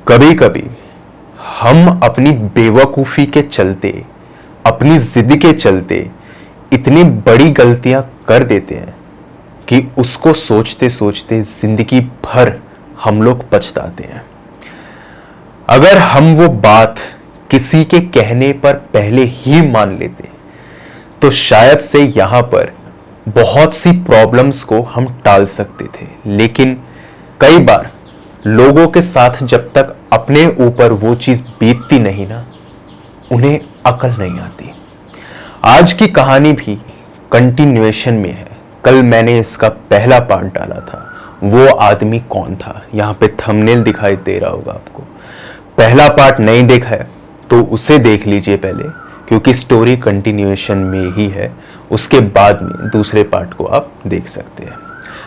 कभी कभी हम अपनी बेवकूफ़ी के चलते, अपनी जिद के चलते इतनी बड़ी गलतियां कर देते हैं कि उसको सोचते सोचते जिंदगी भर हम लोग पछताते हैं। अगर हम वो बात किसी के कहने पर पहले ही मान लेते तो शायद से यहां पर बहुत सी प्रॉब्लम्स को हम टाल सकते थे। लेकिन कई बार लोगों के साथ जब तक अपने ऊपर वो चीज बीतती नहीं ना, उन्हें अकल नहीं आती। आज की कहानी भी कंटिन्यूएशन में है। कल मैंने इसका पहला पार्ट डाला था, वो आदमी कौन था। यहां पे थंबनेल दिखाई दे रहा होगा आपको। पहला पार्ट नहीं देखा है तो उसे देख लीजिए पहले, क्योंकि स्टोरी कंटिन्यूएशन में ही है। उसके बाद में दूसरे पार्ट को आप देख सकते हैं।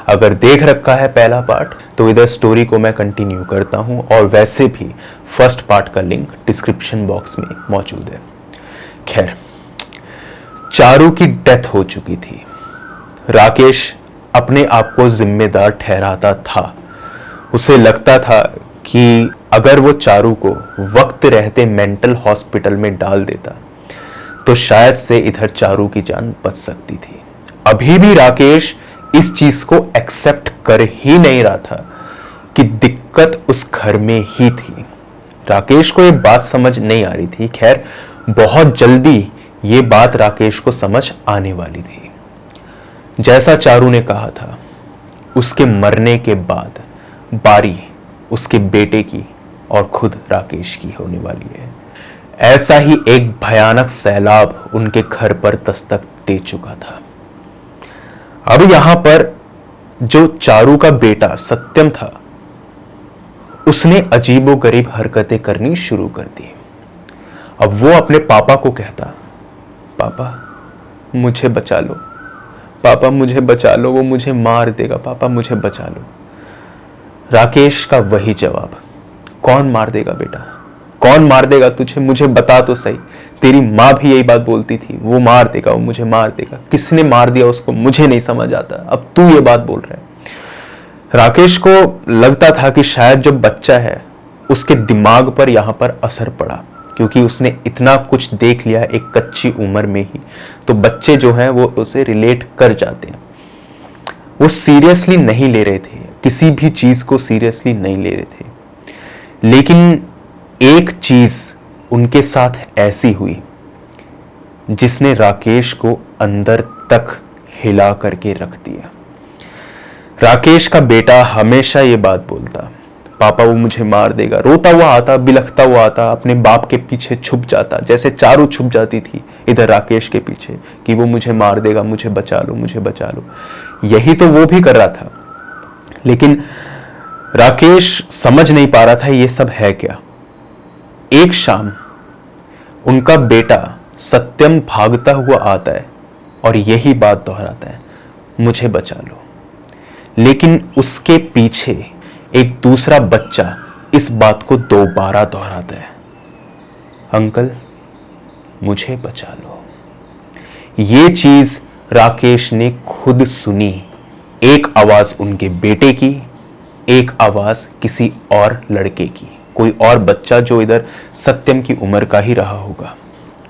अगर देख रखा है पहला पार्ट तो इधर स्टोरी को मैं कंटिन्यू करता हूं, और वैसे भी फर्स्ट पार्ट का लिंक डिस्क्रिप्शन बॉक्स में मौजूद है। खैर, चारू की डेथ हो चुकी थी। राकेश अपने आप को जिम्मेदार ठहराता था। उसे लगता था कि अगर वो चारू को वक्त रहते मेंटल हॉस्पिटल में डाल देता तो शायद से इधर चारू की जान बच सकती थी। अभी भी राकेश इस चीज को एक्सेप्ट कर ही नहीं रहा था कि दिक्कत उस घर में ही थी। राकेश को ये बात समझ नहीं आ रही थी। खैर, बहुत जल्दी ये बात राकेश को समझ आने वाली थी। जैसा चारू ने कहा था, उसके मरने के बाद बारी उसके बेटे की और खुद राकेश की होने वाली है। ऐसा ही एक भयानक सैलाब उनके घर पर दस्तक दे चुका था। अब यहां पर जो चारू का बेटा सत्यम था, उसने अजीबोगरीब हरकतें करनी शुरू कर दी। अब वो अपने पापा को कहता, पापा मुझे बचा लो, पापा मुझे बचा लो, वो मुझे मार देगा, पापा मुझे बचा लो। राकेश का वही जवाब, कौन मार देगा बेटा, कौन मार देगा तुझे, मुझे बता तो सही। तेरी माँ भी यही बात बोलती थी, वो मार देगा, वो मुझे मार देगा। किसने मार दिया उसको मुझे नहीं समझ आता, अब तू ये बात बोल रहा है। राकेश को लगता था कि शायद जो बच्चा है उसके दिमाग पर यहां पर असर पड़ा, क्योंकि उसने इतना कुछ देख लिया एक कच्ची उम्र में ही। तो बच्चे जो हैं वो उसे रिलेट कर जाते हैं। वो सीरियसली नहीं ले रहे थे, किसी भी चीज को सीरियसली नहीं ले रहे थे। लेकिन एक चीज उनके साथ ऐसी हुई जिसने राकेश को अंदर तक हिला करके रख दिया। राकेश का बेटा हमेशा ये बात बोलता, पापा वो मुझे मार देगा। रोता हुआ आता, बिलखता हुआ आता, अपने बाप के पीछे छुप जाता, जैसे चारू छुप जाती थी इधर राकेश के पीछे कि वो मुझे मार देगा, मुझे बचा लो, मुझे बचा लो। यही तो वो भी कर रहा था। लेकिन राकेश समझ नहीं पा रहा था ये सब है क्या। एक शाम उनका बेटा सत्यम भागता हुआ आता है और यही बात दोहराता है, मुझे बचा लो। लेकिन उसके पीछे एक दूसरा बच्चा इस बात को दोबारा दोहराता है, अंकल मुझे बचा लो। ये चीज राकेश ने खुद सुनी। एक आवाज उनके बेटे की, एक आवाज किसी और लड़के की, कोई और बच्चा जो इधर सत्यम की उम्र का ही रहा होगा।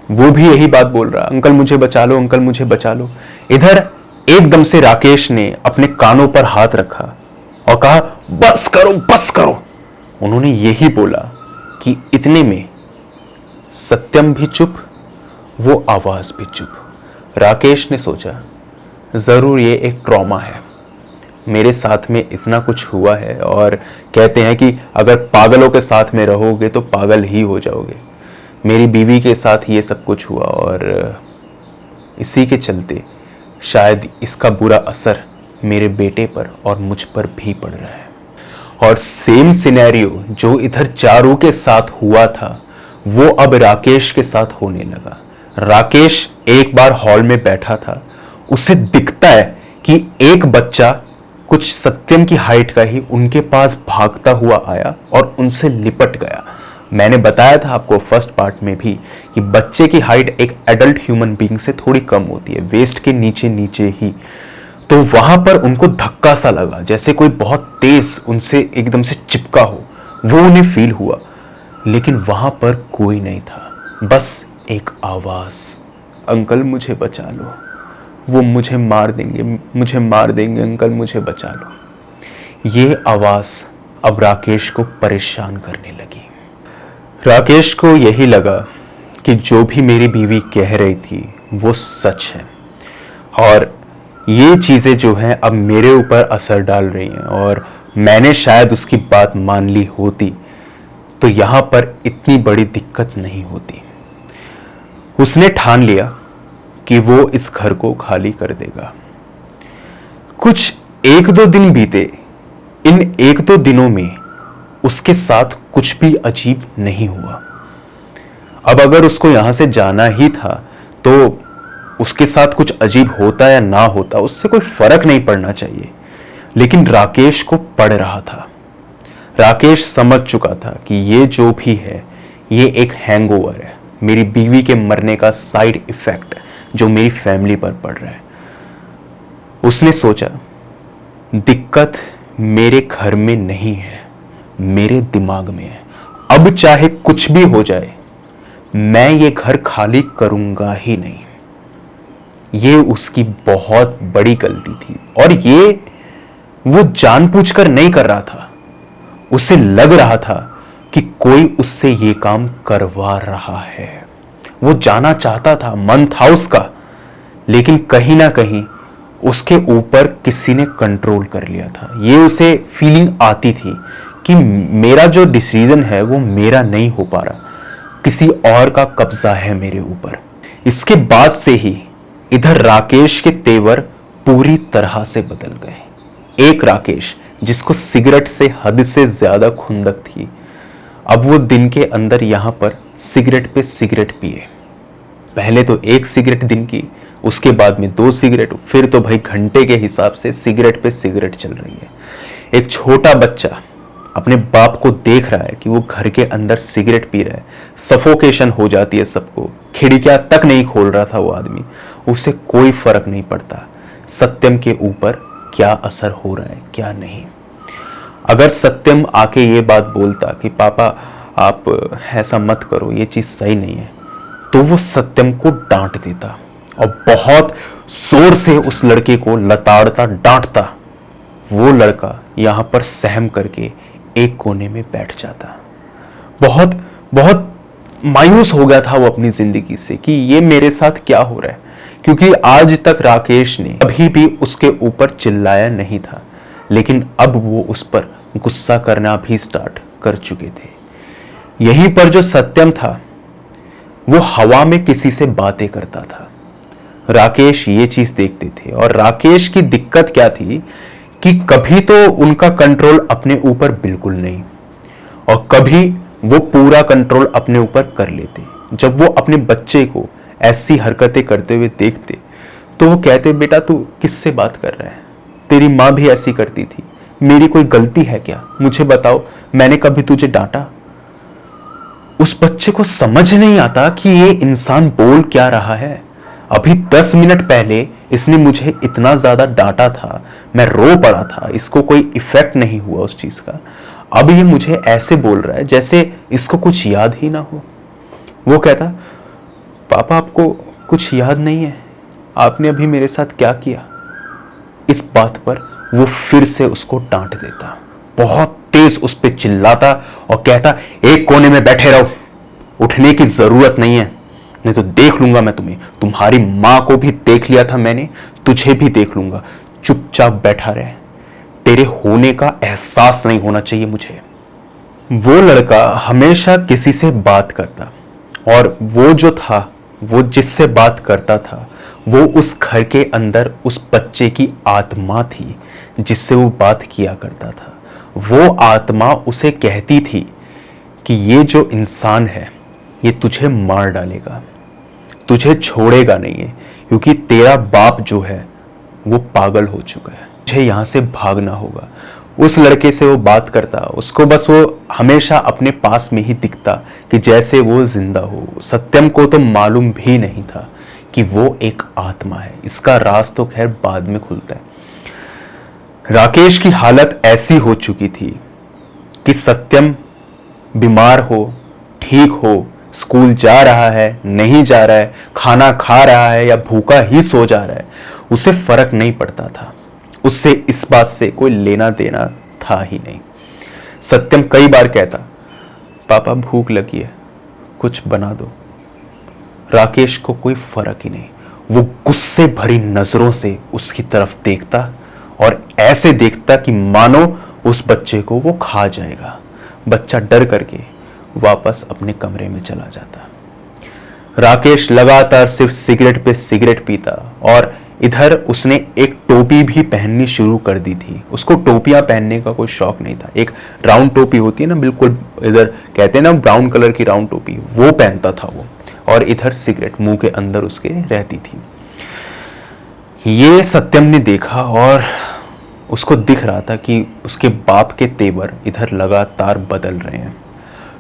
वो भी यही बात बोल रहा, अंकल मुझे बचा लो, अंकल मुझे बचा लो। इधर एकदम से राकेश ने अपने कानों पर हाथ रखा और कहा, बस करो, बस करो। उन्होंने यही बोला कि इतने में सत्यम भी चुप, वो आवाज भी चुप। राकेश ने सोचा, जरूर ये एक ट्रॉमा है, मेरे साथ में इतना कुछ हुआ है और कहते हैं कि अगर पागलों के साथ में रहोगे तो पागल ही हो जाओगे। मेरी बीवी के साथ ये सब कुछ हुआ और इसी के चलते शायद इसका बुरा असर मेरे बेटे पर और मुझ पर भी पड़ रहा है। और सेम सिनेरियो जो इधर चारू के साथ हुआ था वो अब राकेश के साथ होने लगा। राकेश एक बार हॉल में बैठा था, उसे दिखता है कि एक बच्चा कुछ सत्यम की हाइट का ही उनके पास भागता हुआ आया और उनसे लिपट गया। मैंने बताया था आपको फर्स्ट पार्ट में भी कि बच्चे की हाइट एक एडल्ट ह्यूमन बीइंग से थोड़ी कम होती है, वेस्ट के नीचे नीचे ही। तो वहां पर उनको धक्का सा लगा, जैसे कोई बहुत तेज उनसे एकदम से चिपका हो। वो उन्हें फील हुआ, लेकिन वहां पर कोई नहीं था, बस एक आवाज, अंकल मुझे बचा लो, वो मुझे मार देंगे, मुझे मार देंगे, अंकल मुझे बचा लो। ये आवाज अब राकेश को परेशान करने लगी। राकेश को यही लगा कि जो भी मेरी बीवी कह रही थी वो सच है, और ये चीजें जो हैं अब मेरे ऊपर असर डाल रही हैं, और मैंने शायद उसकी बात मान ली होती तो यहां पर इतनी बड़ी दिक्कत नहीं होती। उसने ठान लिया कि वो इस घर को खाली कर देगा। कुछ 1-2 दिन बीते। इन 1-2 दिनों में उसके साथ कुछ भी अजीब नहीं हुआ। अब अगर उसको यहां से जाना ही था तो उसके साथ कुछ अजीब होता या ना होता उससे कोई फर्क नहीं पड़ना चाहिए, लेकिन राकेश को पड़ रहा था। राकेश समझ चुका था कि ये जो भी है ये एक हैंगओवर है, मेरी बीवी के मरने का साइड इफेक्ट जो मेरी फैमिली पर पड़ रहा है। उसने सोचा दिक्कत मेरे घर में नहीं है, मेरे दिमाग में है। अब चाहे कुछ भी हो जाए मैं ये घर खाली करूंगा ही नहीं। ये उसकी बहुत बड़ी गलती थी, और ये वो जानबूझकर नहीं कर रहा था। उसे लग रहा था कि कोई उससे ये काम करवा रहा है। वो जाना चाहता था, मन था उसका, लेकिन कहीं ना कहीं उसके ऊपर किसी ने कंट्रोल कर लिया था। ये उसे फीलिंग आती थी कि मेरा जो डिसीजन है वो मेरा नहीं हो पा रहा, किसी और का कब्जा है मेरे ऊपर। इसके बाद से ही इधर राकेश के तेवर पूरी तरह से बदल गए। एक राकेश जिसको सिगरेट से हद से ज्यादा खुंदक थी, अब वो दिन के अंदर यहां पर सिगरेट पे सिगरेट पिए। पहले तो 1 सिगरेट दिन की, उसके बाद में 2 सिगरेट, फिर तो भाई घंटे के हिसाब से सिगरेट पे सिगरेट चल रही है। एक छोटा बच्चा अपने बाप को देख रहा है कि वो घर के अंदर सिगरेट पी रहा है, सफोकेशन हो जाती है सबको, खिड़कियां तक नहीं खोल रहा था वो आदमी, उसे कोई फर्क नहीं पड़ता सत्यम के ऊपर क्या असर हो रहा है क्या नहीं। अगर सत्यम आके ये बात बोलता कि पापा आप ऐसा मत करो, ये चीज सही नहीं है, तो वो सत्यम को डांट देता और बहुत जोर से उस लड़के को लताड़ता डांटता। वो लड़का यहां पर सहम करके एक कोने में बैठ जाता। बहुत बहुत मायूस हो गया था वो अपनी जिंदगी से कि ये मेरे साथ क्या हो रहा है, क्योंकि आज तक राकेश ने कभी भी उसके ऊपर चिल्लाया नहीं था, लेकिन अब वो उस पर गुस्सा करना भी स्टार्ट कर चुके थे। यहीं पर जो सत्यम था वो हवा में किसी से बातें करता था। राकेश ये चीज देखते थे, और राकेश की दिक्कत क्या थी कि कभी तो उनका कंट्रोल अपने ऊपर बिल्कुल नहीं, और कभी वो पूरा कंट्रोल अपने ऊपर कर लेते। जब वो अपने बच्चे को ऐसी हरकतें करते हुए देखते तो वो कहते बेटा तू किससे बात कर रहा है, तेरी माँ भी ऐसी करती थी, मेरी कोई गलती है क्या, मुझे बताओ, मैंने कभी तुझे डांटा। उस बच्चे को समझ नहीं आता कि ये इंसान बोल क्या रहा है। अभी 10 मिनट पहले इसने मुझे इतना ज्यादा डांटा था, मैं रो पड़ा था, इसको कोई इफेक्ट नहीं हुआ उस चीज का। अब ये मुझे ऐसे बोल रहा है जैसे इसको कुछ याद ही ना हो। वो कहता पापा आपको कुछ याद नहीं है, आपने अभी मेरे साथ क्या किया। इस बात पर वो फिर से उसको डांट देता, बहुत तेज उस पर चिल्लाता और कहता एक कोने में बैठे रहो, उठने की जरूरत नहीं है, नहीं तो देख लूंगा मैं तुम्हें, तुम्हारी मां को भी देख लिया था मैंने, तुझे भी देख लूंगा, चुपचाप बैठा रहे, तेरे होने का एहसास नहीं होना चाहिए मुझे। वो लड़का हमेशा किसी से बात करता, और वो जो था वो जिससे बात करता था वो उस घर के अंदर उस बच्चे की आत्मा थी जिससे वो बात किया करता था। वो आत्मा उसे कहती थी कि ये जो इंसान है ये तुझे मार डालेगा, तुझे छोड़ेगा नहीं है, क्योंकि तेरा बाप जो है वो पागल हो चुका है, तुझे यहां से भागना होगा। उस लड़के से वो बात करता, उसको बस वो हमेशा अपने पास में ही दिखता कि जैसे वो जिंदा हो। सत्यम को तो मालूम भी नहीं था कि वो एक आत्मा है। इसका राज तो खैर बाद में खुलता है। राकेश की हालत ऐसी हो चुकी थी कि सत्यम बीमार हो, ठीक हो, स्कूल जा रहा है, नहीं जा रहा है, खाना खा रहा है या भूखा ही सो जा रहा है, उसे फर्क नहीं पड़ता था। उससे इस बात से कोई लेना देना था ही नहीं। सत्यम कई बार कहता, पापा भूख लगी है, कुछ बना दो। राकेश को कोई फर्क ही नहीं। वो गुस्से भरी नजरों से उसकी तरफ देखता और ऐसे देखता कि मानो उस बच्चे को वो खा जाएगा। बच्चा डर करके वापस अपने कमरे में चला जाता। राकेश लगातार सिर्फ सिगरेट पे सिगरेट पीता और इधर उसने एक टोपी भी पहननी शुरू कर दी थी। उसको टोपियां पहनने का कोई शौक नहीं था। एक राउंड टोपी होती है ना, बिल्कुल इधर कहते हैं ना ब्राउन कलर की राउंड टोपी, वो पहनता था वो, और इधर सिगरेट मुंह के अंदर उसके रहती थी। ये सत्यम ने देखा और उसको दिख रहा था कि उसके बाप के तेवर इधर लगातार बदल रहे हैं।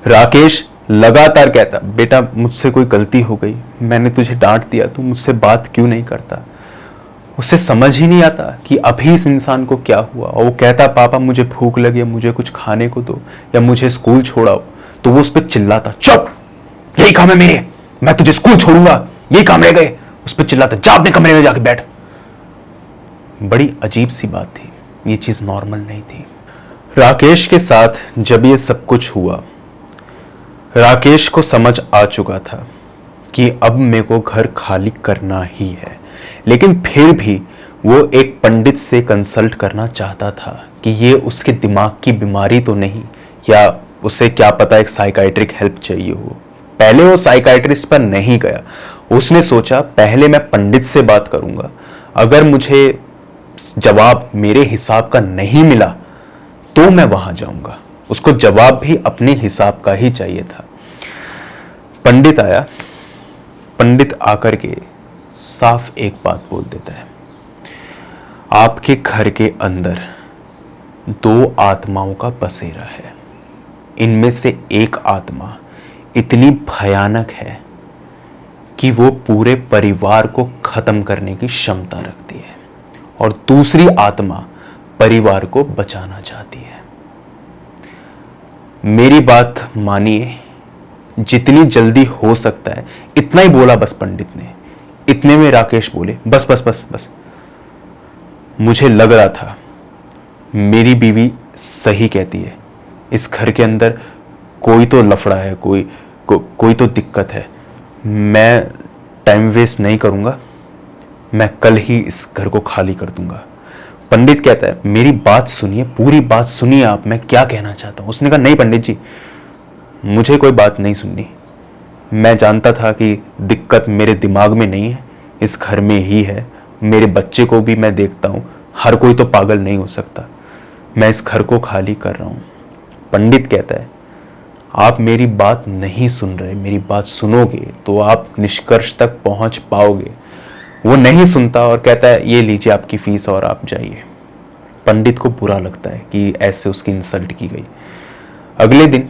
राकेश लगातार कहता, बेटा मुझसे कोई गलती हो गई, मैंने तुझे डांट दिया, तू मुझसे बात क्यों नहीं करता। उसे समझ ही नहीं आता कि अभी इस इंसान को क्या हुआ। और वो कहता, पापा मुझे भूख लगी है, मुझे कुछ खाने को दो या मुझे स्कूल छोड़ाओ। तो वो उस पर चिल्लाता, चुप, यही काम है मेरे, मैं तुझे स्कूल छोड़ूंगा, यही काम रह गए। उस पर चिल्लाता, जा अपने कमरे में जाके बैठ। बड़ी अजीब सी बात थी, ये चीज नॉर्मल नहीं थी। राकेश के साथ जब ये सब कुछ हुआ, राकेश को समझ आ चुका था कि अब मेरे को घर खाली करना ही है। लेकिन फिर भी वो एक पंडित से कंसल्ट करना चाहता था कि ये उसके दिमाग की बीमारी तो नहीं, या उसे क्या पता एक साइकाइट्रिक हेल्प चाहिए हो। पहले वो साइकाइट्रिस्ट पर नहीं गया। उसने सोचा पहले मैं पंडित से बात करूंगा, अगर मुझे जवाब मेरे हिसाब का नहीं मिला तो मैं वहां जाऊंगा। उसको जवाब भी अपने हिसाब का ही चाहिए था। पंडित आया। पंडित आकर के साफ एक बात बोल देता है, आपके घर के अंदर 2 आत्माओं का बसेरा है। इनमें से एक आत्मा इतनी भयानक है कि वो पूरे परिवार को खत्म करने की क्षमता रखती है और दूसरी आत्मा परिवार को बचाना चाहती है। मेरी बात मानिए, जितनी जल्दी हो सकता है। इतना ही बोला बस पंडित ने। इतने में राकेश बोले, बस बस बस बस, मुझे लग रहा था मेरी बीवी सही कहती है, इस घर के अंदर कोई तो लफड़ा है, कोई तो दिक्कत है। मैं टाइम वेस्ट नहीं करूंगा, मैं कल ही इस घर को खाली कर दूंगा। पंडित कहता है, मेरी बात सुनिए, पूरी बात सुनिए आप, मैं क्या कहना चाहता हूं। उसने कहा, नहीं पंडित जी, मुझे कोई बात नहीं सुननी। मैं जानता था कि दिक्कत मेरे दिमाग में नहीं है, इस घर में ही है। मेरे बच्चे को भी मैं देखता हूं, हर कोई तो पागल नहीं हो सकता। मैं इस घर को खाली कर रहा हूं। पंडित कहता है, आप मेरी बात नहीं सुन रहे, मेरी बात सुनोगे तो आप निष्कर्ष तक पहुंच पाओगे। वो नहीं सुनता और कहता है, ये लीजिए आपकी फीस और आप जाइए। पंडित को बुरा लगता है कि ऐसे उसकी इंसल्ट की गई। अगले दिन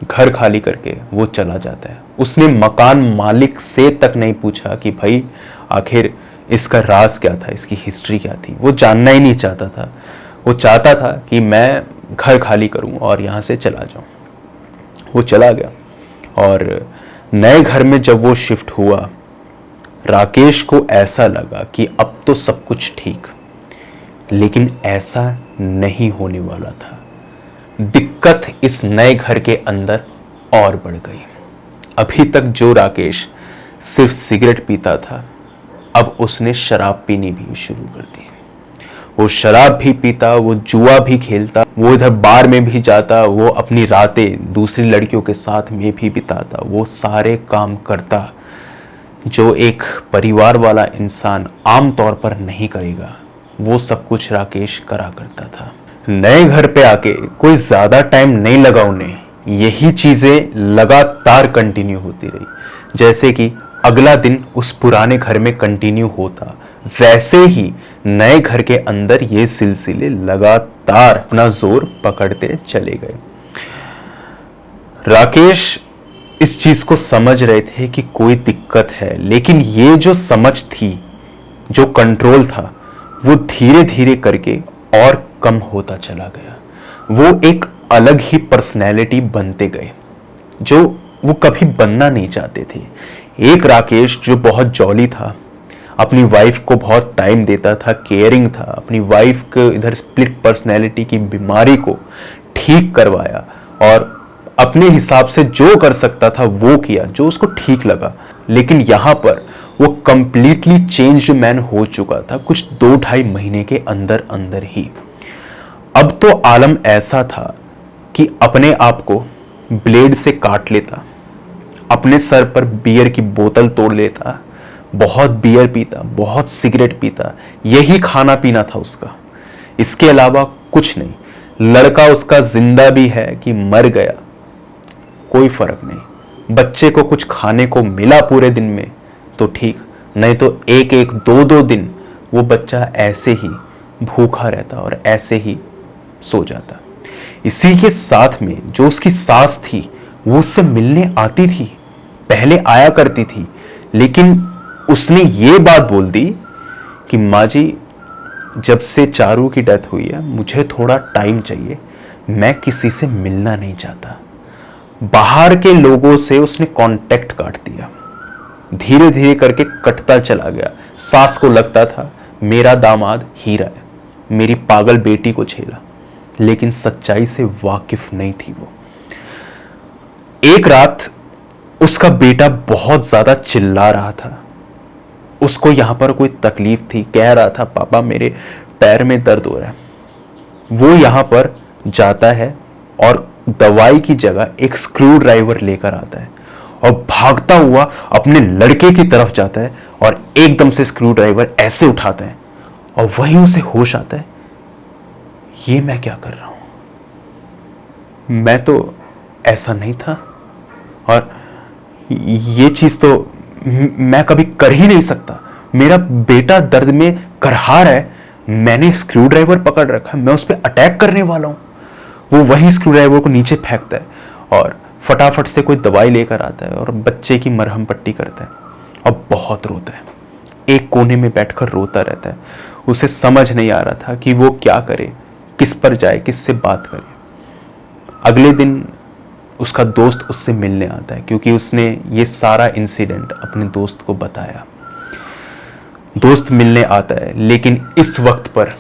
घर खाली करके वो चला जाता है। उसने मकान मालिक से तक नहीं पूछा कि भाई आखिर इसका राज क्या था, इसकी हिस्ट्री क्या थी। वो जानना ही नहीं चाहता था। वो चाहता था कि मैं घर खाली करूं और यहाँ से चला जाऊं। वो चला गया और नए घर में जब वो शिफ्ट हुआ, राकेश को ऐसा लगा कि अब तो सब कुछ ठीक, लेकिन ऐसा नहीं होने वाला था। दिक्कत इस नए घर के अंदर और बढ़ गई। अभी तक जो राकेश सिर्फ सिगरेट पीता था, अब उसने शराब पीनी भी शुरू कर दी। वो शराब भी पीता, वो जुआ भी खेलता, वो इधर बार में भी जाता, वो अपनी रातें दूसरी लड़कियों के साथ में भी बिताता। वो सारे काम करता जो एक परिवार वाला इंसान आम तौर पर नहीं करेगा। वो सब कुछ राकेश करा करता था। नए घर पे आके कोई ज्यादा टाइम नहीं लगा उन्हें, यही चीजें लगातार कंटिन्यू होती रही। जैसे कि अगला दिन उस पुराने घर में कंटिन्यू होता, वैसे ही नए घर के अंदर ये सिलसिले लगातार अपना जोर पकड़ते चले गए। राकेश इस चीज को समझ रहे थे कि कोई दिक्कत है, लेकिन ये जो समझ थी, जो कंट्रोल था, वो धीरे धीरे करके और कम होता चला गया। वो एक अलग ही पर्सनैलिटी बनते गए जो वो कभी बनना नहीं चाहते थे। एक राकेश जो बहुत जॉली था, अपनी वाइफ को बहुत टाइम देता था, केयरिंग था, अपनी वाइफ को इधर स्प्लिट पर्सनैलिटी की बीमारी को ठीक करवाया और अपने हिसाब से जो कर सकता था वो किया, जो उसको ठीक लगा। लेकिन यहां पर वो कंप्लीटली चेंज्ड मैन हो चुका था कुछ 2-2.5 महीने के अंदर अंदर ही। अब तो आलम ऐसा था कि अपने आप को ब्लेड से काट लेता, अपने सर पर बियर की बोतल तोड़ लेता, बहुत बियर पीता, बहुत सिगरेट पीता, यही खाना पीना था उसका, इसके अलावा कुछ नहीं। लड़का उसका जिंदा भी है कि मर गया कोई फर्क नहीं, बच्चे को कुछ खाने को मिला पूरे दिन में तो ठीक, नहीं तो 1-1, 2-2 दिन वो बच्चा ऐसे ही भूखा रहता और ऐसे ही सो जाता। इसी के साथ में जो उसकी सास थी वो उससे मिलने आती थी, पहले आया करती थी, लेकिन उसने ये बात बोल दी कि माँ जी, जब से चारू की डेथ हुई है मुझे थोड़ा टाइम चाहिए, मैं किसी से मिलना नहीं चाहता। बाहर के लोगों से उसने कांटेक्ट काट दिया, धीरे धीरे करके कटता चला गया। सास को लगता था मेरा दामाद हीरा है, मेरी पागल बेटी को झेला, लेकिन सच्चाई से वाकिफ नहीं थी वो। एक रात उसका बेटा बहुत ज्यादा चिल्ला रहा था, उसको यहां पर कोई तकलीफ थी, कह रहा था पापा मेरे पैर में दर्द हो रहा है। वो यहां पर जाता है और दवाई की जगह एक स्क्रू ड्राइवर लेकर आता है और भागता हुआ अपने लड़के की तरफ जाता है और एकदम से स्क्रू ड्राइवर ऐसे उठाता है और वहीं उसे होश आता है, ये मैं क्या कर रहा हूं, मैं तो ऐसा नहीं था और ये चीज तो मैं कभी कर ही नहीं सकता। मेरा बेटा दर्द में करहा रहा है, मैंने स्क्रू ड्राइवर पकड़ रखा है, मैं उस पर अटैक करने वाला हूं। वो वही स्क्रू ड्राइवर को नीचे फेंकता है और फटाफट से कोई दवाई लेकर आता है और बच्चे की मरहम पट्टी करता है और बहुत रोता है, एक कोने में बैठकर रोता रहता है। उसे समझ नहीं आ रहा था कि वो क्या करे, किस पर जाए, किससे बात करे। अगले दिन उसका दोस्त उससे मिलने आता है क्योंकि उसने ये सारा इंसिडेंट अपने दोस्त को बताया। दोस्त मिलने आता है, लेकिन इस वक्त पर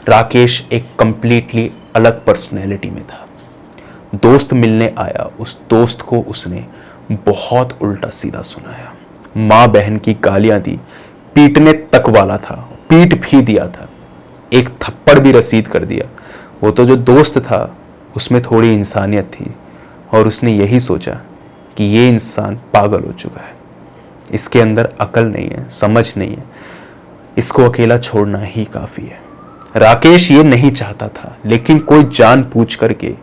राकेश एक कंप्लीटली अलग पर्सनैलिटी में था। दोस्त मिलने आया, उस दोस्त को उसने बहुत उल्टा सीधा सुनाया, माँ बहन की गालियां दी, पीटने तक वाला था, पीट भी दिया था, एक थप्पड़ भी रसीद कर दिया। वो तो जो दोस्त था उसमें थोड़ी इंसानियत थी और उसने यही सोचा कि ये इंसान पागल हो चुका है, इसके अंदर अकल नहीं है, समझ नहीं है, इसको अकेला छोड़ना ही काफ़ी है। राकेश ये नहीं चाहता था, लेकिन कोई जान पूछ करके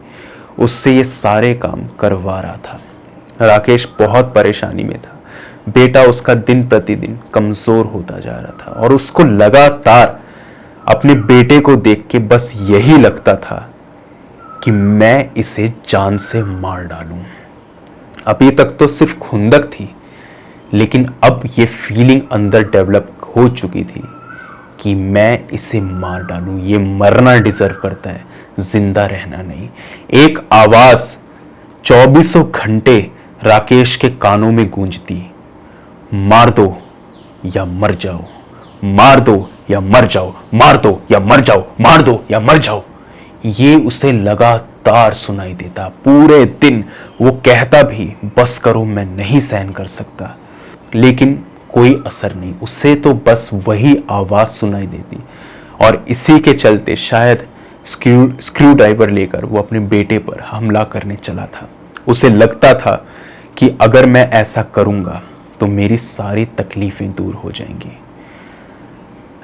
उससे ये सारे काम करवा रहा था। राकेश बहुत परेशानी में था, बेटा उसका दिन प्रतिदिन कमज़ोर होता जा रहा था और उसको लगातार अपने बेटे को देख के बस यही लगता था कि मैं इसे जान से मार डालूं। अभी तक तो सिर्फ खुंदक थी, लेकिन अब ये फीलिंग अंदर डेवलप हो चुकी थी कि मैं इसे मार डालूं, ये मरना डिजर्व करता है, जिंदा रहना नहीं। एक आवाज 24 घंटे राकेश के कानों में गूंजती, मार दो या मर जाओ, मार दो या मर जाओ, मार दो या मर जाओ, मार दो या मर जाओ। ये उसे लगातार सुनाई देता पूरे दिन। वो कहता भी बस करो, मैं नहीं सहन कर सकता, लेकिन कोई असर नहीं, उससे तो बस वही आवाज सुनाई देती। और इसी के चलते शायद स्क्रू ड्राइवर लेकर वो अपने बेटे पर हमला करने चला था। उसे लगता था कि अगर मैं ऐसा करूंगा तो मेरी सारी तकलीफें दूर हो जाएंगी।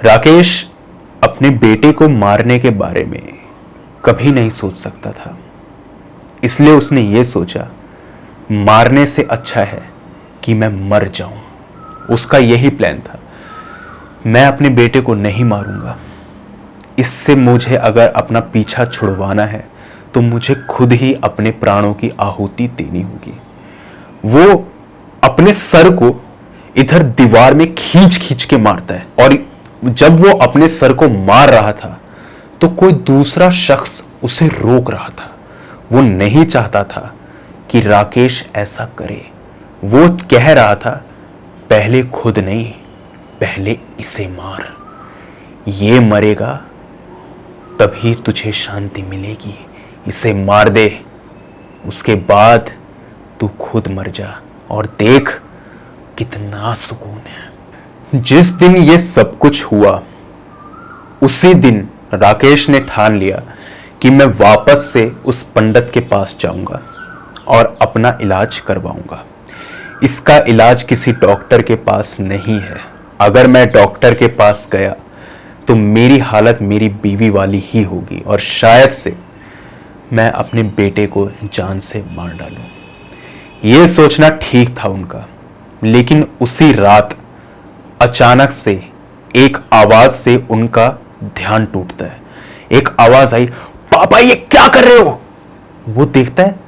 राकेश अपने बेटे को मारने के बारे में कभी नहीं सोच सकता था, इसलिए उसने ये सोचा मारने से अच्छा है कि मैं मर जाऊं। उसका यही प्लान था, मैं अपने बेटे को नहीं मारूंगा, इससे मुझे अगर अपना पीछा छुड़वाना है तो मुझे खुद ही अपने प्राणों की आहुति देनी होगी। वो अपने सर को इधर दीवार में खींच खींच के मारता है और जब वो अपने सर को मार रहा था तो कोई दूसरा शख्स उसे रोक रहा था। वो नहीं चाहता था कि राकेश ऐसा करे। वो कह रहा था, पहले खुद नहीं, पहले इसे मार। ये मरेगा तभी तुझे शांति मिलेगी। इसे मार दे, उसके बाद तू खुद मर जा और देख कितना सुकून है। जिस दिन ये सब कुछ हुआ, उसी दिन राकेश ने ठान लिया कि मैं वापस से उस पंडित के पास जाऊंगा और अपना इलाज करवाऊंगा। इसका इलाज किसी डॉक्टर के पास नहीं है। अगर मैं डॉक्टर के पास गया तो मेरी हालत मेरी बीवी वाली ही होगी और शायद से मैं अपने बेटे को जान से मार डालूं। यह सोचना ठीक था उनका, लेकिन उसी रात अचानक से एक आवाज से उनका ध्यान टूटता है। एक आवाज आई, पापा ये क्या कर रहे हो? वो देखता है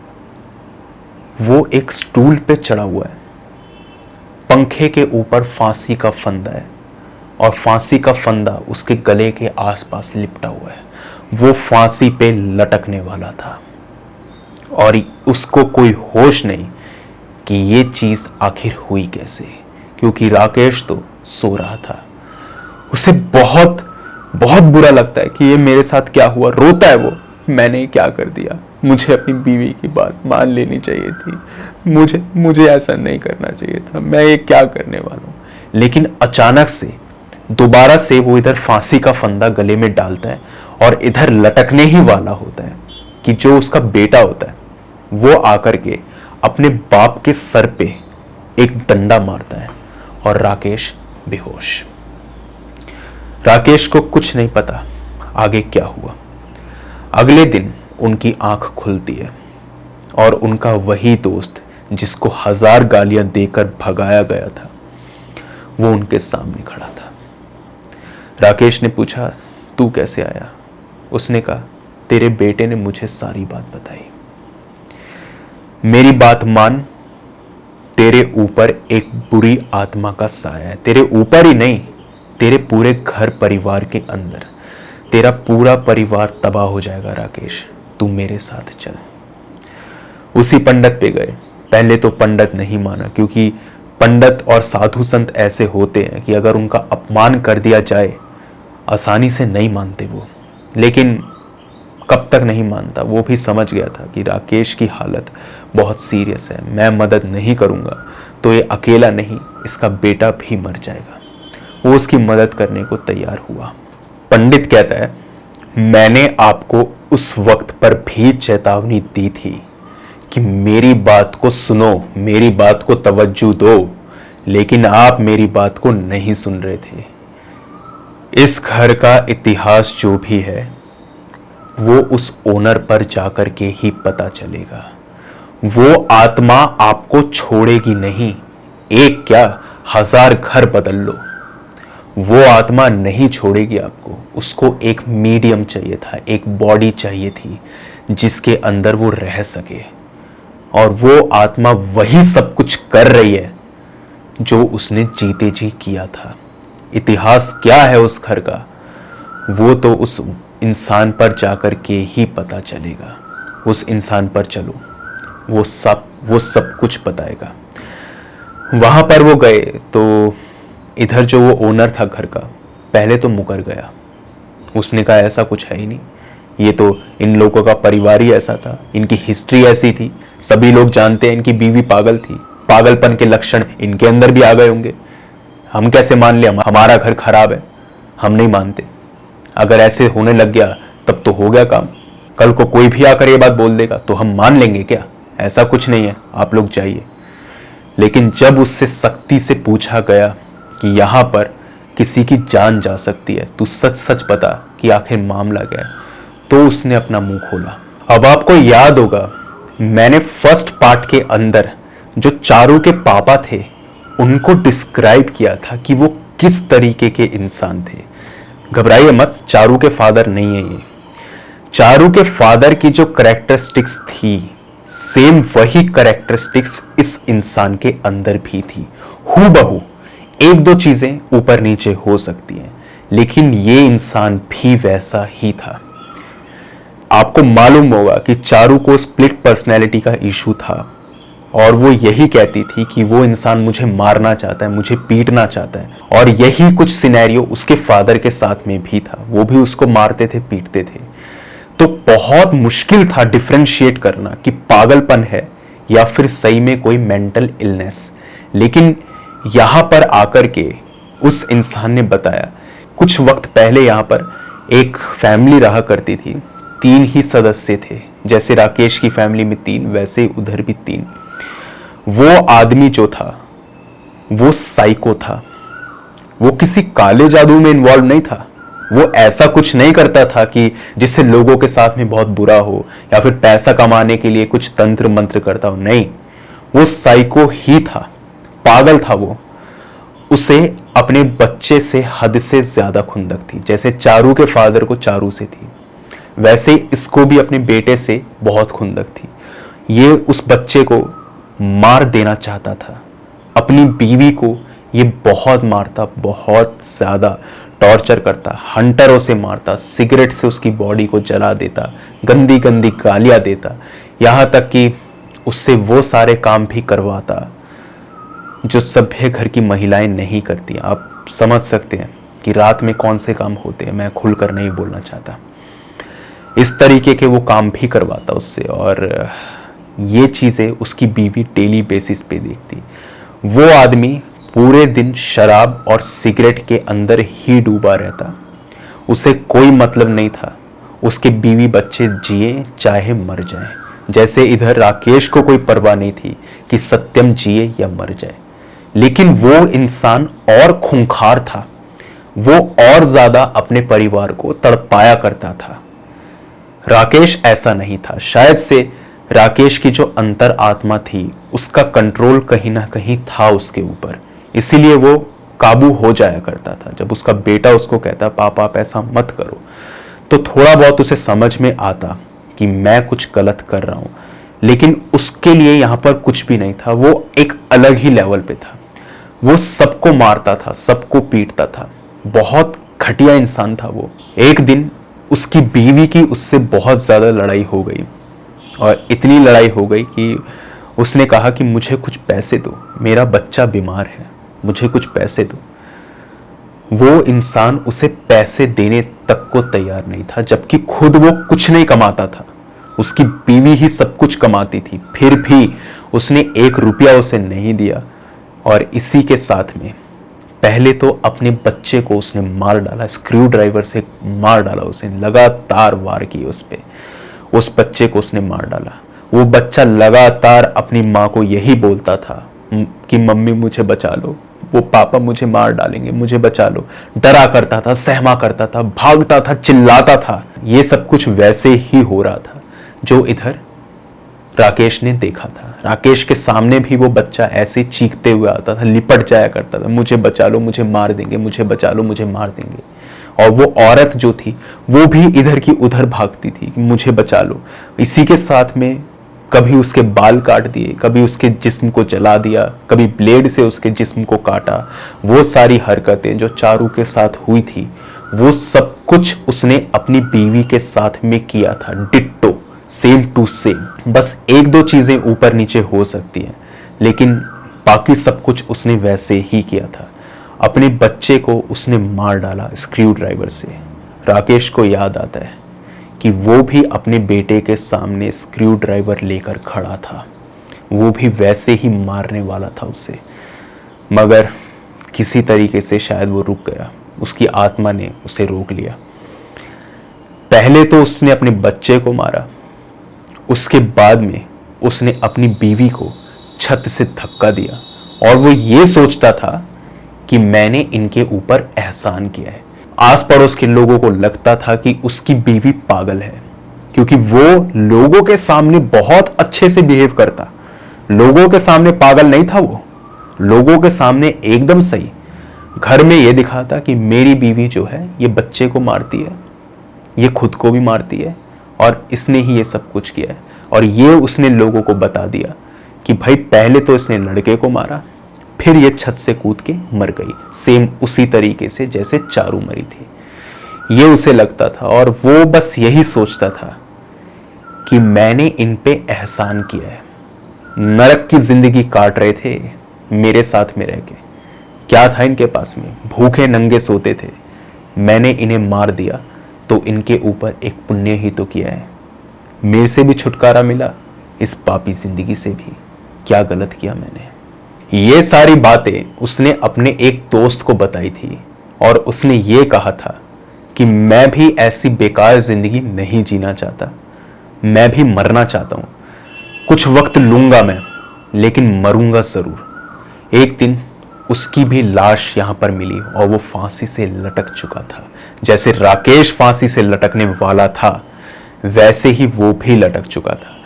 वो एक स्टूल पे चढ़ा हुआ है। पंखे के ऊपर फांसी का फंदा है और फांसी का फंदा उसके गले के आसपास लिपटा हुआ है। वो फांसी पे लटकने वाला था और उसको कोई होश नहीं कि ये चीज आखिर हुई कैसे, क्योंकि राकेश तो सो रहा था। उसे बहुत बहुत बुरा लगता है कि ये मेरे साथ क्या हुआ। रोता है वो, मैंने क्या कर दिया, मुझे अपनी बीवी की बात मान लेनी चाहिए थी, मुझे ऐसा नहीं करना चाहिए था, मैं ये क्या करने वाला हूँ। लेकिन अचानक से दोबारा से वो इधर फांसी का फंदा गले में डालता है और इधर लटकने ही वाला होता है कि जो उसका बेटा होता है वो आकर के अपने बाप के सर पे एक डंडा मारता है और राकेश बेहोश। राकेश को कुछ नहीं पता आगे क्या हुआ। अगले दिन उनकी आंख खुलती है और उनका वही दोस्त जिसको 1000 गालियां देकर भगाया गया था वो उनके सामने खड़ा था। राकेश ने पूछा, तू कैसे आया? उसने कहा, तेरे बेटे ने मुझे सारी बात बताई। मेरी बात मान, तेरे ऊपर एक बुरी आत्मा का साया है। तेरे ऊपर ही नहीं, तेरे पूरे घर परिवार के अंदर। तेरा पूरा परिवार तबाह हो जाएगा राकेश, तू मेरे साथ चल। उसी पंडित पे गए। पहले तो पंडित नहीं माना, क्योंकि पंडित और साधु संत ऐसे होते हैं कि अगर उनका अपमान कर दिया जाए आसानी से नहीं मानते वो। लेकिन कब तक नहीं मानता, वो भी समझ गया था कि राकेश की हालत बहुत सीरियस है, मैं मदद नहीं करूंगा तो ये अकेला नहीं, इसका बेटा भी मर जाएगा। वो उसकी मदद करने को तैयार हुआ। पंडित कहता है, मैंने आपको उस वक्त पर भी चेतावनी दी थी कि मेरी बात को सुनो, मेरी बात को तवज्जो दो, लेकिन आप मेरी बात को नहीं सुन रहे थे। इस घर का इतिहास जो भी है वो उस ओनर पर जाकर के ही पता चलेगा। वो आत्मा आपको छोड़ेगी नहीं, एक क्या 1000 घर बदल लो, वो आत्मा नहीं छोड़ेगी आपको। उसको एक मीडियम चाहिए था, एक बॉडी चाहिए थी जिसके अंदर वो रह सके, और वो आत्मा वही सब कुछ कर रही है जो उसने जीते जी किया था। इतिहास क्या है उस घर का, वो तो उस इंसान पर जाकर के ही पता चलेगा। उस इंसान पर चलो, वो सब कुछ बताएगा। वहां पर वो गए तो इधर जो वो ओनर था घर का, पहले तो मुकर गया। उसने कहा ऐसा कुछ है ही नहीं, ये तो इन लोगों का परिवार ही ऐसा था, इनकी हिस्ट्री ऐसी थी, सभी लोग जानते हैं इनकी बीवी पागल थी, पागलपन के लक्षण इनके अंदर भी आ गए होंगे, हम कैसे मान ले, हमारा घर खराब है, हम नहीं मानते। अगर ऐसे होने लग गया तब तो हो गया काम, कल को कोई भी आकर ये बात बोल देगा तो हम मान लेंगे क्या? ऐसा कुछ नहीं है, आप लोग जाइए। लेकिन जब उससे सख्ती से पूछा गया कि यहां पर किसी की जान जा सकती है, तू सच सच बता कि आखिर मामला क्या है, तो उसने अपना मुंह खोला। अब आपको याद होगा, मैंने फर्स्ट पार्ट के अंदर जो चारू के पापा थे उनको डिस्क्राइब किया था कि वो किस तरीके के इंसान थे। घबराइए मत, चारू के फादर नहीं है ये। चारू के फादर की जो कैरेक्टरिस्टिक्स थी, सेम वही कैरेक्टरिस्टिक्स इस इंसान के अंदर भी थी, हूबहू। एक दो चीजें ऊपर नीचे हो सकती हैं, लेकिन ये इंसान भी वैसा ही था। आपको मालूम होगा कि चारू को स्प्लिट पर्सनैलिटी का इशू था और वो यही कहती थी कि वो इंसान मुझे मारना चाहता है, मुझे पीटना चाहता है। और यही कुछ सिनेरियो उसके फादर के साथ में भी था, वो भी उसको मारते थे, पीटते थे। तो बहुत मुश्किल था डिफरेंशिएट करना कि पागलपन है या फिर सही में कोई मेंटल इलनेस। लेकिन यहाँ पर आकर के उस इंसान ने बताया, कुछ वक्त पहले यहाँ पर एक फैमिली रहा करती थी, 3 ही सदस्य थे। जैसे राकेश की फैमिली में 3, वैसे ही उधर भी 3। वो आदमी जो था वो साइको था। वो किसी काले जादू में इन्वॉल्व नहीं था। वो ऐसा कुछ नहीं करता था कि जिससे लोगों के साथ में बहुत बुरा हो या फिर पैसा कमाने के लिए कुछ तंत्र मंत्र करता हो। नहीं, वो साइको ही था, पागल था वो। उसे अपने बच्चे से हद से ज्यादा खुंदक थी। जैसे चारू के फादर को चारू से थी, वैसे इसको भी अपने बेटे से बहुत खुंदक थी। ये उस बच्चे को मार देना चाहता था। अपनी बीवी को ये बहुत मारता, बहुत ज्यादा टॉर्चर करता, हंटरों से मारता, सिगरेट से उसकी बॉडी को जला देता, गंदी गंदी गालियां देता, यहाँ तक कि उससे वो सारे काम भी करवाता जो सभ्य घर की महिलाएं नहीं करती। आप समझ सकते हैं कि रात में कौन से काम होते हैं, मैं खुलकर नहीं बोलना चाहता। इस तरीके के वो काम भी करवाता उससे, और ये चीज़ें उसकी बीवी डेली बेसिस पे देखती। वो आदमी पूरे दिन शराब और सिगरेट के अंदर ही डूबा रहता। उसे कोई मतलब नहीं था उसके बीवी बच्चे जिए चाहे मर जाए। जैसे इधर राकेश को कोई परवाह नहीं थी कि सत्यम जिए या मर जाए। लेकिन वो इंसान और खूंखार था, वो और ज्यादा अपने परिवार को तड़पाया करता था। राकेश ऐसा नहीं था। शायद से राकेश की जो अंतर आत्मा थी उसका कंट्रोल कहीं ना कहीं था उसके ऊपर, इसीलिए वो काबू हो जाया करता था। जब उसका बेटा उसको कहता, पापा आप ऐसा मत करो, तो थोड़ा बहुत उसे समझ में आता कि मैं कुछ गलत कर रहा हूं। लेकिन उसके लिए यहां पर कुछ भी नहीं था। वो एक अलग ही लेवल पे था। वो सबको मारता था, सबको पीटता था। बहुत घटिया इंसान था वो। एक दिन उसकी बीवी की उससे बहुत ज्यादा लड़ाई हो गई, और इतनी लड़ाई हो गई कि उसने कहा कि मुझे कुछ पैसे दो, मेरा बच्चा बीमार है, मुझे कुछ पैसे दो। वो इंसान उसे पैसे देने तक को तैयार नहीं था, जबकि खुद वो कुछ नहीं कमाता था। उसकी बीवी ही सब कुछ कमाती थी, फिर भी उसने 1 रुपया उसे नहीं दिया। और इसी के साथ में पहले तो अपने बच्चे को उसने मार डाला, स्क्रू ड्राइवर से मार डाला। उसने लगातार वार किए उस पे, उस बच्चे को उसने मार डाला। वो बच्चा लगातार अपनी माँ को यही बोलता था कि मम्मी मुझे बचा लो, वो पापा मुझे मार डालेंगे, मुझे बचा लो। डरा करता था, सहमा करता था, भागता था, चिल्लाता था। ये सब कुछ वैसे ही हो रहा था जो इधर राकेश ने देखा था। राकेश के सामने भी वो बच्चा ऐसे चीखते हुए आता था, लिपट जाया करता था, मुझे बचा लो, मुझे मार देंगे, मुझे बचा लो, मुझे मार देंगे। और वो औरत जो थी वो भी इधर की उधर भागती थी कि मुझे बचा लो। इसी के साथ में कभी उसके बाल काट दिए, कभी उसके जिस्म को जला दिया, कभी ब्लेड से उसके जिस्म को काटा। वो सारी हरकतें जो चारू के साथ हुई थी वो सब कुछ उसने अपनी बीवी के साथ में किया था, डिट्टो, सेम टू सेम। बस 1-2 चीजें ऊपर नीचे हो सकती हैं, लेकिन बाकी सब कुछ उसने वैसे ही किया था। अपने बच्चे को उसने मार डाला स्क्रू ड्राइवर से। राकेश को याद आता है कि वो भी अपने बेटे के सामने स्क्रू ड्राइवर लेकर खड़ा था, वो भी वैसे ही मारने वाला था उसे, मगर किसी तरीके से शायद वो रुक गया। उसकी आत्मा ने उसे रोक लिया। पहले तो उसने अपने बच्चे को मारा, उसके बाद में उसने अपनी बीवी को छत से धक्का दिया, और वो ये सोचता था कि मैंने इनके ऊपर एहसान किया है। आस पड़ोस के लोगों को लगता था कि उसकी बीवी पागल है, क्योंकि वो लोगों के सामने बहुत अच्छे से बिहेव करता। लोगों के सामने पागल नहीं था वो, लोगों के सामने एकदम सही। घर में ये दिखाता कि मेरी बीवी जो है ये बच्चे को मारती है, ये खुद को भी मारती है, और इसने ही ये सब कुछ किया है। और ये उसने लोगों को बता दिया कि भाई पहले तो इसने लड़के को मारा, फिर ये छत से कूद के मर गई, सेम उसी तरीके से जैसे चारू मरी थी। ये उसे लगता था, और वो बस यही सोचता था कि मैंने इन पे एहसान किया है। नरक की जिंदगी काट रहे थे मेरे साथ में रह के। क्या था इनके पास में? भूखे नंगे सोते थे। मैंने इन्हें मार दिया तो इनके ऊपर एक पुण्य ही तो किया है। मेरे से भी छुटकारा मिला, इस पापी जिंदगी से भी। क्या गलत किया मैंने? ये सारी बातें उसने अपने एक दोस्त को बताई थी और उसने ये कहा था कि मैं भी ऐसी बेकार जिंदगी नहीं जीना चाहता, मैं भी मरना चाहता हूं। कुछ वक्त लूंगा मैं, लेकिन मरूंगा जरूर। एक दिन उसकी भी लाश यहां पर मिली और वो फांसी से लटक चुका था। जैसे राकेश फांसी से लटकने वाला था, वैसे ही वो भी लटक चुका था।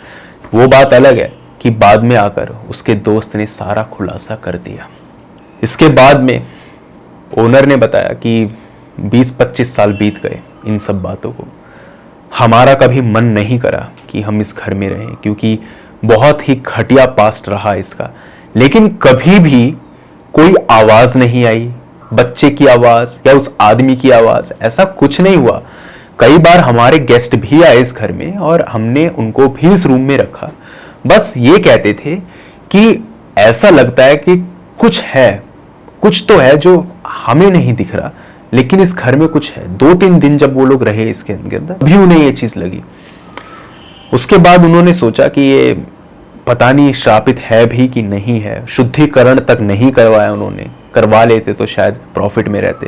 वो बात अलग है कि बाद में आकर उसके दोस्त ने सारा खुलासा कर दिया। इसके बाद में ओनर ने बताया कि 20-25 साल बीत गए इन सब बातों को। हमारा कभी मन नहीं करा कि हम इस घर में रहें, क्योंकि बहुत ही घटिया पास्ट रहा इसका। लेकिन कभी भी कोई आवाज नहीं आई, बच्चे की आवाज या उस आदमी की आवाज, ऐसा कुछ नहीं हुआ। कई बार हमारे गेस्ट भी आए इस घर में और हमने उनको भी इस रूम में रखा। बस ये कहते थे कि ऐसा लगता है कि कुछ है, कुछ तो है जो हमें नहीं दिख रहा, लेकिन इस घर में कुछ है। 2-3 दिन जब वो लोग रहे इसके अंदर, भी उन्हें ये चीज लगी। उसके बाद उन्होंने सोचा कि ये पता नहीं श्रापित है भी कि नहीं है। शुद्धिकरण तक नहीं करवाया उन्होंने, करवा लेते तो शायद प्रॉफिट में रहते।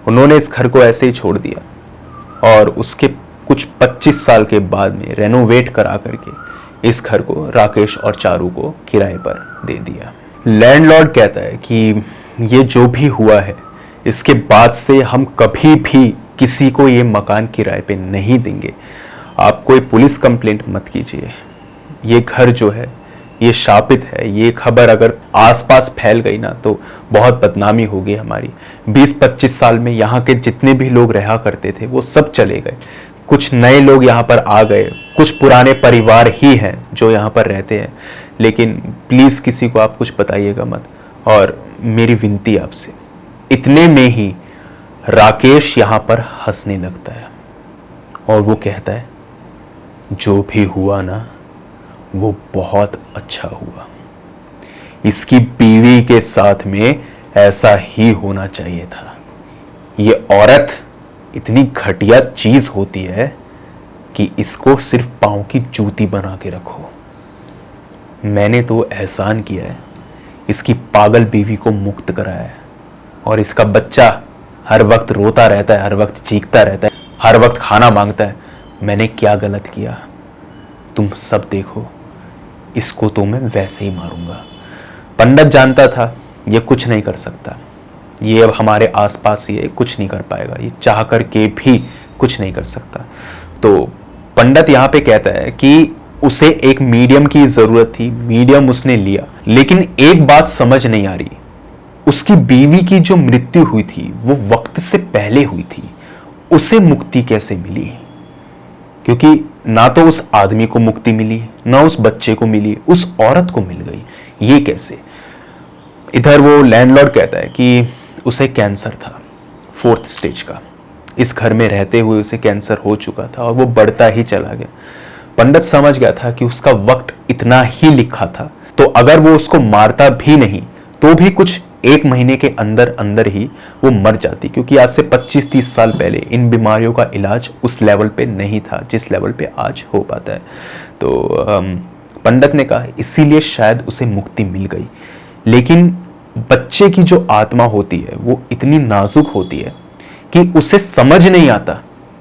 उन्होंने इस घर को ऐसे ही छोड़ दिया और उसके कुछ 25 साल के बाद में रेनोवेट करा करके इस घर को राकेश और चारू को किराए पर दे दिया। लैंडलॉर्ड कहता है कि ये जो भी हुआ है, इसके बाद से हम कभी भी किसी को ये मकान किराए पे नहीं देंगे। आप कोई पुलिस कंप्लेंट मत कीजिए। ये घर जो है ये शापित है। ये खबर अगर आसपास फैल गई ना तो बहुत बदनामी होगी हमारी। 20-25 साल में यहाँ के जितने भी लोग रहा करते थे वो सब चले गए। कुछ नए लोग यहाँ पर आ गए, कुछ पुराने परिवार ही हैं जो यहाँ पर रहते हैं। लेकिन प्लीज किसी को आप कुछ बताइएगा मत। और मेरी विनती आपसे, इतने में ही राकेश यहाँ पर हंसने लगता है और वो कहता है, जो भी हुआ ना वो बहुत अच्छा हुआ। इसकी बीवी के साथ में ऐसा ही होना चाहिए था। ये औरत इतनी घटिया चीज होती है कि इसको सिर्फ पांव की जूती बना के रखो। मैंने तो एहसान किया है, इसकी पागल बीवी को मुक्त कराया है और इसका बच्चा हर वक्त रोता रहता है, हर वक्त चीखता रहता है, हर वक्त खाना मांगता है। मैंने क्या गलत किया? तुम सब देखो, इसको तो मैं वैसे ही मारूंगा। पंडित जानता था ये कुछ नहीं कर सकता, ये अब हमारे आसपास ही है, कुछ नहीं कर पाएगा, ये चाह कर के भी कुछ नहीं कर सकता। तो पंडित यहाँ पे कहता है कि उसे एक मीडियम की जरूरत थी, मीडियम उसने लिया। लेकिन एक बात समझ नहीं आ रही, उसकी बीवी की जो मृत्यु हुई थी वो वक्त से पहले हुई थी, उसे मुक्ति कैसे मिली? क्योंकि ना तो उस आदमी को मुक्ति मिली, ना उस बच्चे को मिली, उस औरत को मिल गई। ये कैसे? इधर वो लैंडलॉर्ड कहता है कि उसे कैंसर था 4th स्टेज का। इस घर में रहते हुए उसे कैंसर हो चुका था और वो बढ़ता ही चला गया। पंडित समझ गया था कि उसका वक्त इतना ही लिखा था, तो अगर वो उसको मारता भी नहीं तो भी कुछ 1 महीने के अंदर अंदर ही वो मर जाती, क्योंकि आज से 25-30 साल पहले इन बीमारियों का इलाज उस लेवल पे नहीं था जिस लेवल पे आज हो पाता है। तो पंडित ने कहा इसीलिए शायद उसे मुक्ति मिल गई। लेकिन बच्चे की जो आत्मा होती है वो इतनी नाजुक होती है कि उसे समझ नहीं आता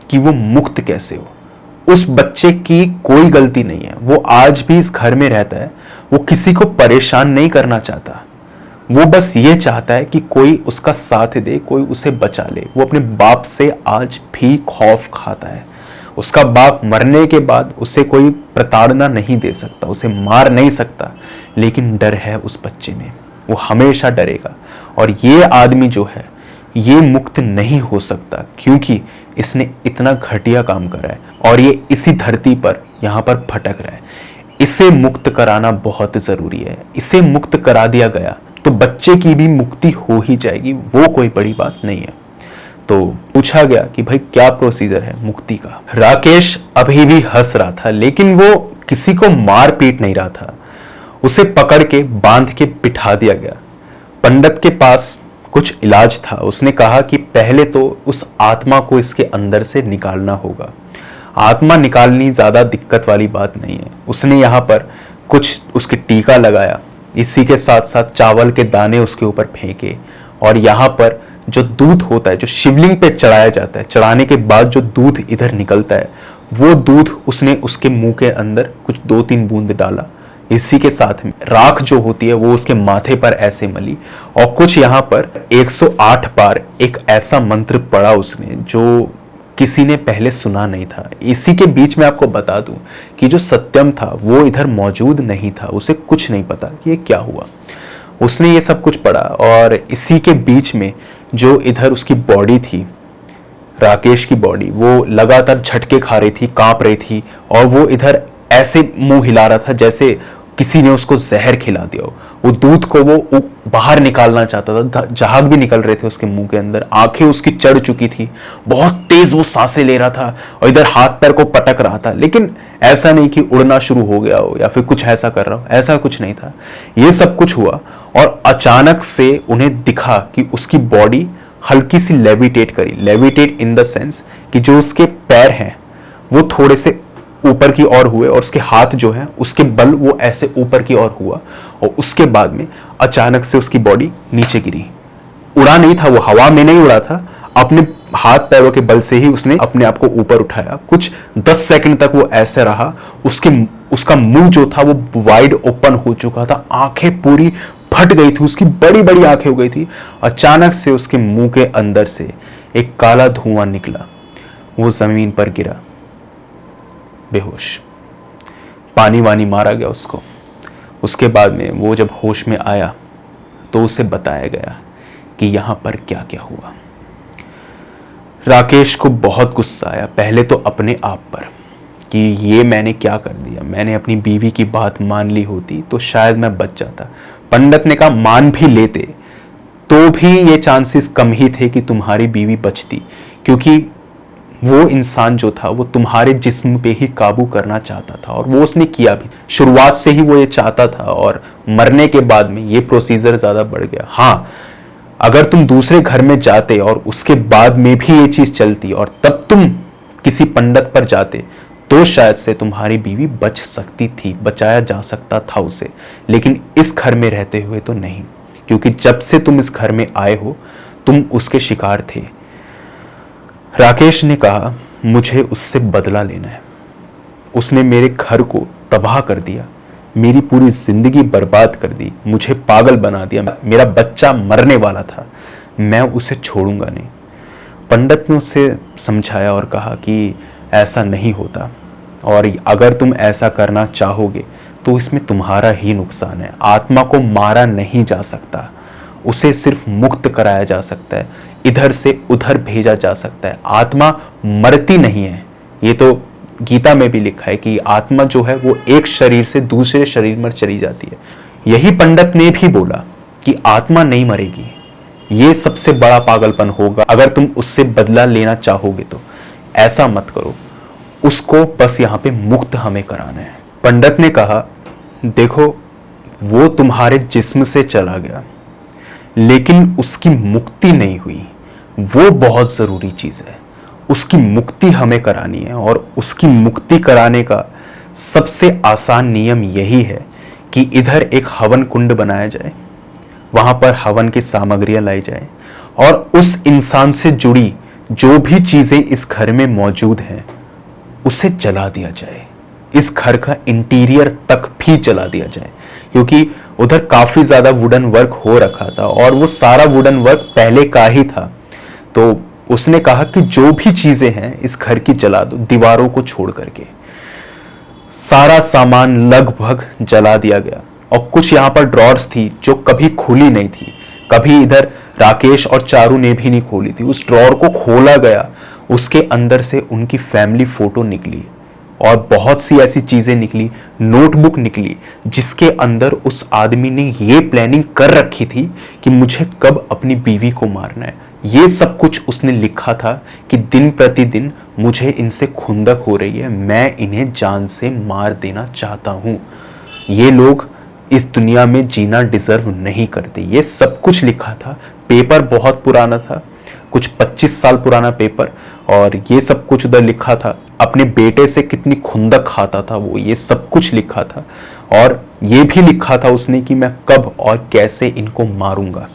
कि वो मुक्त कैसे हो। उस बच्चे की कोई गलती नहीं है, वो आज भी इस घर में रहता है, वो किसी को परेशान नहीं करना चाहता। वो बस ये चाहता है कि कोई उसका साथ दे, कोई उसे बचा ले। वो अपने बाप से आज भी खौफ खाता है। उसका बाप मरने के बाद उसे कोई प्रताड़ना नहीं दे सकता, उसे मार नहीं सकता, लेकिन डर है उस बच्चे में, वो हमेशा डरेगा। और ये आदमी जो है ये मुक्त नहीं हो सकता, क्योंकि इसने इतना घटिया काम करा है और ये इसी धरती पर यहाँ पर भटक रहा है। इसे मुक्त कराना बहुत जरूरी है। इसे मुक्त करा दिया गया तो बच्चे की भी मुक्ति हो ही जाएगी, वो कोई बड़ी बात नहीं है। तो पूछा गया कि भाई क्या प्रोसीजर है मुक्ति का। राकेश अभी भी हंस रहा था, लेकिन वो किसी को मार पीट नहीं रहा था। उसे पकड़ के बांध के बिठा दिया गया। पंडित के पास कुछ इलाज था। उसने कहा कि पहले तो उस आत्मा को इसके अंदर से निकालना होगा। आत्मा निकालनी ज्यादा दिक्कत वाली बात नहीं है। उसने यहाँ पर कुछ उसके टीका लगाया, इसी के साथ साथ चावल के दाने उसके ऊपर फेंके, और यहाँ पर जो दूध होता है जो शिवलिंग पे चढ़ाया जाता है, चढ़ाने के बाद जो दूध इधर निकलता है, वो दूध उसने उसके मुंह के अंदर कुछ 2-3 बूंद डाला। इसी के साथ में राख जो होती है वो उसके माथे पर ऐसे मली, और कुछ यहाँ पर 108 बार एक ऐसा मंत्र पढ़ा उसने जो किसी ने पहले सुना नहीं था। इसी के बीच में आपको बता दूं कि जो सत्यम था वो इधर मौजूद नहीं था, उसे कुछ नहीं पता कि ये क्या हुआ। उसने ये सब कुछ पढ़ा, और इसी के बीच में जो इधर उसकी बॉडी थी, राकेश की बॉडी, वो लगातार झटके खा रही थी, कांप रही थी, और वो इधर ऐसे मुंह हिला रहा था जैसे किसी ने उसको जहर खिला दिया हो। वो दूध को वो बाहर निकालना चाहता था, जहाग भी निकल रहे थे उसके मुंह के अंदर, आंखें उसकी चढ़ चुकी थी, बहुत तेज वो सांसें ले रहा था, और इधर हाथ पैर को पटक रहा था, लेकिन ऐसा नहीं कि उड़ना शुरू हो गया हो या फिर कुछ ऐसा कर रहा हो, ऐसा कुछ नहीं था। ये सब कुछ हुआ, और अचानक से उन्हें दिखा कि उसकी बॉडी हल्की सी लेविटेट करी। लेविटेट इन द सेंस कि जो उसके पैर हैं वो थोड़े से ऊपर की ओर हुए, और उसके हाथ जो है उसके बल वो ऐसे ऊपर की ओर हुआ, और उसके बाद में अचानक से उसकी बॉडी नीचे गिरी। उड़ा नहीं था वो, हवा में नहीं उड़ा था, अपने हाथ पैरों के बल से ही उसने अपने आप को ऊपर उठाया। कुछ 10 सेकंड तक वो ऐसे रहा। उसका मुंह जो था वो वाइड ओपन हो चुका था, आंखें पूरी फट गई थी, उसकी बड़ी बड़ी आंखें हो गई थी। अचानक से उसके मुंह के अंदर से एक काला धुआं निकला, वो जमीन पर गिरा बेहोश। पानी वानी मारा गया उसको। उसके बाद में वो जब होश में आया तो उसे बताया गया कि यहां पर क्या क्या हुआ। राकेश को बहुत गुस्सा आया, पहले तो अपने आप पर कि ये मैंने क्या कर दिया। मैंने अपनी बीवी की बात मान ली होती तो शायद मैं बच जाता। पंडित ने कहा मान भी लेते तो भी ये चांसेस कम ही थे कि तुम्हारी बीवी बचती, क्योंकि वो इंसान जो था वो तुम्हारे जिस्म पे ही काबू करना चाहता था, और वो उसने किया भी। शुरुआत से ही वो ये चाहता था, और मरने के बाद में ये प्रोसीजर ज्यादा बढ़ गया। हाँ, अगर तुम दूसरे घर में जाते और उसके बाद में भी ये चीज चलती और तब तुम किसी पंडित पर जाते तो शायद से तुम्हारी बीवी बच सकती थी, बचाया जा सकता था उसे। लेकिन इस घर में रहते हुए तो नहीं, क्योंकि जब से तुम इस घर में आए हो तुम उसके शिकार थे। राकेश ने कहा मुझे उससे बदला लेना है। उसने मेरे घर को तबाह कर दिया, मेरी पूरी जिंदगी बर्बाद कर दी, मुझे पागल बना दिया। मेरा बच्चा मरने वाला था, मैं उसे छोड़ूंगा नहीं। पंडित ने उसे समझाया और कहा कि ऐसा नहीं होता, और अगर तुम ऐसा करना चाहोगे तो इसमें तुम्हारा ही नुकसान है। आत्मा को मारा नहीं जा सकता, उसे सिर्फ मुक्त कराया जा सकता है, इधर से उधर भेजा जा सकता है। आत्मा मरती नहीं है। ये तो गीता में भी लिखा है कि आत्मा जो है वो एक शरीर से दूसरे शरीर में चली जाती है। यही पंडित ने भी बोला कि आत्मा नहीं मरेगी। ये सबसे बड़ा पागलपन होगा अगर तुम उससे बदला लेना चाहोगे तो। ऐसा मत करो, उसको बस यहाँ पे मुक्त हमें कराना है। पंडित ने कहा देखो, वो तुम्हारे जिस्म से चला गया लेकिन उसकी मुक्ति नहीं हुई। वो बहुत जरूरी चीज है, उसकी मुक्ति हमें करानी है। और उसकी मुक्ति कराने का सबसे आसान नियम यही है कि इधर एक हवन कुंड बनाया जाए, वहां पर हवन की सामग्रियां लाई जाए, और उस इंसान से जुड़ी जो भी चीजें इस घर में मौजूद हैं उसे जला दिया जाए। इस घर का इंटीरियर तक भी जला दिया जाए, क्योंकि उधर काफी ज्यादा वुडन वर्क हो रखा था और वो सारा वुडन वर्क पहले का ही था। तो उसने कहा कि जो भी चीजें हैं इस घर की जला दो, दीवारों को छोड़ करके। सारा सामान लगभग जला दिया गया, और कुछ यहाँ पर ड्रॉर्स थी जो कभी खुली नहीं थी, कभी इधर राकेश और चारू ने भी नहीं खोली थी। उस ड्रॉर को खोला गया, उसके अंदर से उनकी फैमिली फोटो निकली और बहुत सी ऐसी चीजें निकली, नोटबुक निकली जिसके अंदर उस आदमी ने ये प्लानिंग कर रखी थी कि मुझे कब अपनी बीवी को मारना है, ये सब कुछ उसने लिखा था कि दिन प्रतिदिन मुझे इनसे खुंदक हो रही है, मैं इन्हें जान से मार देना चाहता हूं, ये लोग इस दुनिया में जीना डिजर्व नहीं करते। ये सब कुछ लिखा था। पेपर बहुत पुराना था, कुछ 25 साल पुराना पेपर, और ये सब कुछ उधर लिखा था। अपने बेटे से कितनी खुंदक खाता था वो, ये सब कुछ लिखा था। और ये भी लिखा था उसने कि मैं कब और कैसे इनको मारूंगा।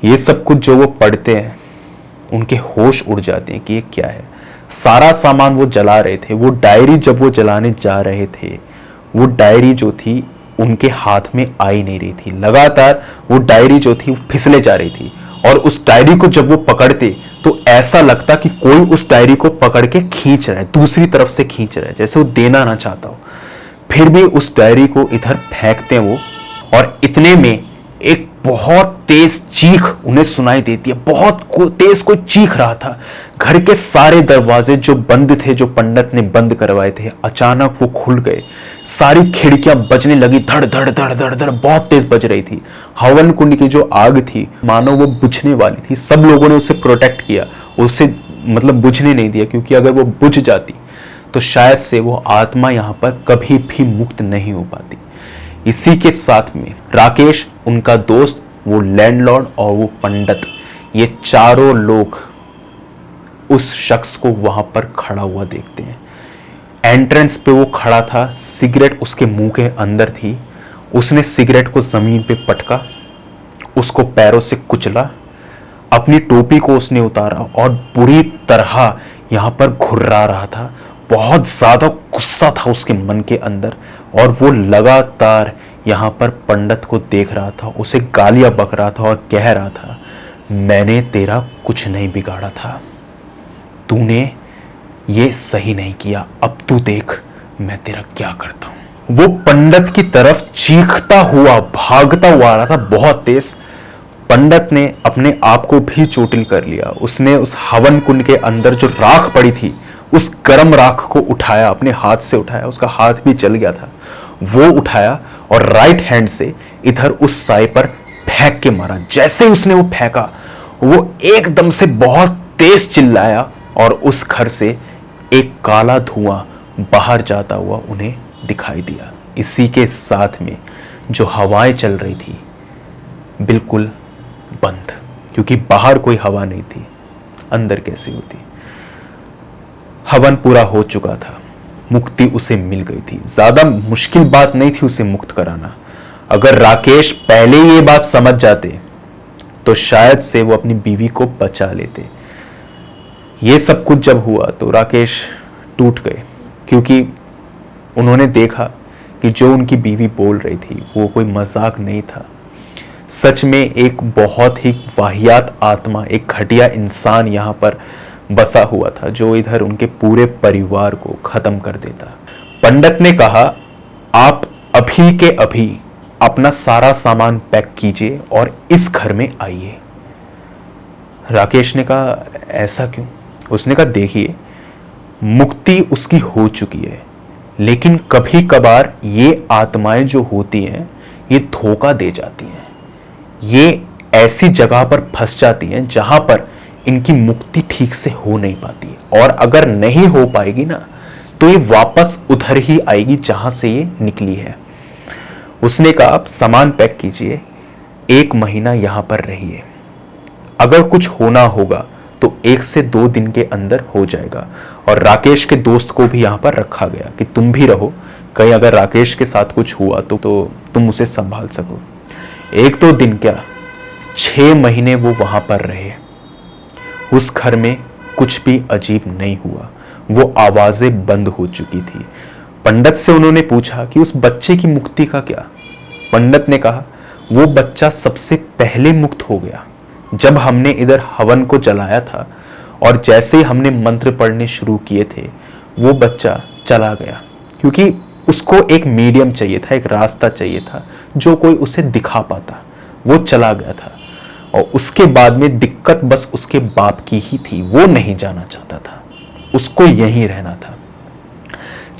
ये सब कुछ जो वो पढ़ते हैं उनके होश उड़ जाते हैं कि ये क्या है। सारा सामान वो जला रहे थे। वो डायरी जब वो जलाने जा रहे थे, वो डायरी जो थी उनके हाथ में आई नहीं रही थी। लगातार वो डायरी जो थी वो फिसले जा रही थी, और उस डायरी को जब वो पकड़ते तो ऐसा लगता कि कोई उस डायरी को पकड़ के खींच रहा है, दूसरी तरफ से खींच रहा है, जैसे वो देना ना चाहता हो। फिर भी उस डायरी को इधर फेंकते हैं वो, और इतने में एक बहुत तेज चीख उन्हें सुनाई देती है। बहुत तेज कोई चीख रहा था। घर के सारे दरवाजे जो बंद थे, जो पंडित ने बंद करवाए थे, अचानक वो खुल गए। सारी खिड़कियां बजने लगी, धड़ धड़ धड़ धड़ धड़, बहुत तेज बज रही थी। हवन कुंड की जो आग थी मानो वो बुझने वाली थी। सब लोगों ने उसे प्रोटेक्ट किया, उसे मतलब बुझने नहीं दिया, क्योंकि अगर वो बुझ जाती तो शायद से वो आत्मा यहां पर कभी भी मुक्त नहीं हो पाती। इसी के साथ में राकेश, उनका दोस्त, वो लैंडलॉर्ड और वो पंडित, ये चारों लोग उस शख्स को वहां पर खड़ा हुआ देखते हैं। एंट्रेंस पे वो खड़ा था, सिगरेट उसके मुंह के अंदर थी। उसने सिगरेट को जमीन पे पटका, उसको पैरों से कुचला, अपनी टोपी को उसने उतारा और बुरी तरह यहां पर घुर्रा रहा था। बहुत ज्यादा गुस्सा था उसके मन के अंदर, और वो लगातार यहां पर पंडित को देख रहा था, उसे गालियां बक रहा था और कह रहा था, मैंने तेरा कुछ नहीं बिगाड़ा था, तूने ये सही नहीं किया, अब तू देख मैं तेरा क्या करता हूं। वो पंडित की तरफ चीखता हुआ भागता हुआ आ रहा था बहुत तेज। पंडित ने अपने आप को भी चोटिल कर लिया। उसने उस हवन कुंड के अंदर जो राख पड़ी थी, उस गर्म राख को उठाया, अपने हाथ से उठाया, उसका हाथ भी जल गया था, वो उठाया और राइट हैंड से इधर उस साए पर फेंक के मारा। जैसे उसने वो फेंका, वो एकदम से बहुत तेज चिल्लाया, और उस घर से एक काला धुआं बाहर जाता हुआ उन्हें दिखाई दिया। इसी के साथ में जो हवाएं चल रही थी बिल्कुल बंद, क्योंकि बाहर कोई हवा नहीं थी, अंदर कैसे होती। हवन पूरा हो चुका था, मुक्ति उसे मिल गई थी। ज्यादा मुश्किल बात नहीं थी उसे मुक्त कराना। अगर राकेश पहले ये बात समझ जाते तो शायद से वो अपनी बीवी को बचा लेते। ये सब कुछ जब हुआ तो राकेश टूट गए, क्योंकि उन्होंने देखा कि जो उनकी बीवी बोल रही थी वो कोई मजाक नहीं था। सच में एक बहुत ही वाहियात आत्मा, एक घटिया इंसान यहां पर बसा हुआ था, जो इधर उनके पूरे परिवार को खत्म कर देता। पंडित ने कहा, आप अभी के अभी अपना सारा सामान पैक कीजिए और इस घर में आइए। राकेश ने कहा, ऐसा क्यों? उसने कहा, देखिए, मुक्ति उसकी हो चुकी है, लेकिन कभी कभार ये आत्माएं जो होती हैं ये धोखा दे जाती हैं। ये ऐसी जगह पर फंस जाती हैं जहां पर इनकी मुक्ति ठीक से हो नहीं पाती, और अगर नहीं हो पाएगी ना तो ये वापस उधर ही आएगी जहां से ये निकली है। उसने कहा, आप सामान पैक कीजिए, 1 महीना यहां पर रहिए, अगर कुछ होना होगा तो 1 से 2 दिन के अंदर हो जाएगा। और राकेश के दोस्त को भी यहां पर रखा गया कि तुम भी रहो, कहीं अगर राकेश के साथ कुछ हुआ तो तुम उसे संभाल सको। 1-2 दिन क्या, 6 महीने वो वहां पर रहे। उस घर में कुछ भी अजीब नहीं हुआ, वो आवाजें बंद हो चुकी थी। पंडित से उन्होंने पूछा कि उस बच्चे की मुक्ति का क्या? पंडित ने कहा, वो बच्चा सबसे पहले मुक्त हो गया जब हमने इधर हवन को जलाया था, और जैसे ही हमने मंत्र पढ़ने शुरू किए थे वो बच्चा चला गया, क्योंकि उसको एक मीडियम चाहिए था, एक रास्ता चाहिए था जो कोई उसे दिखा पाता। वो चला गया था, और उसके बाद में दिक्कत बस उसके बाप की ही थी। वो नहीं जाना चाहता था, उसको यहीं रहना था।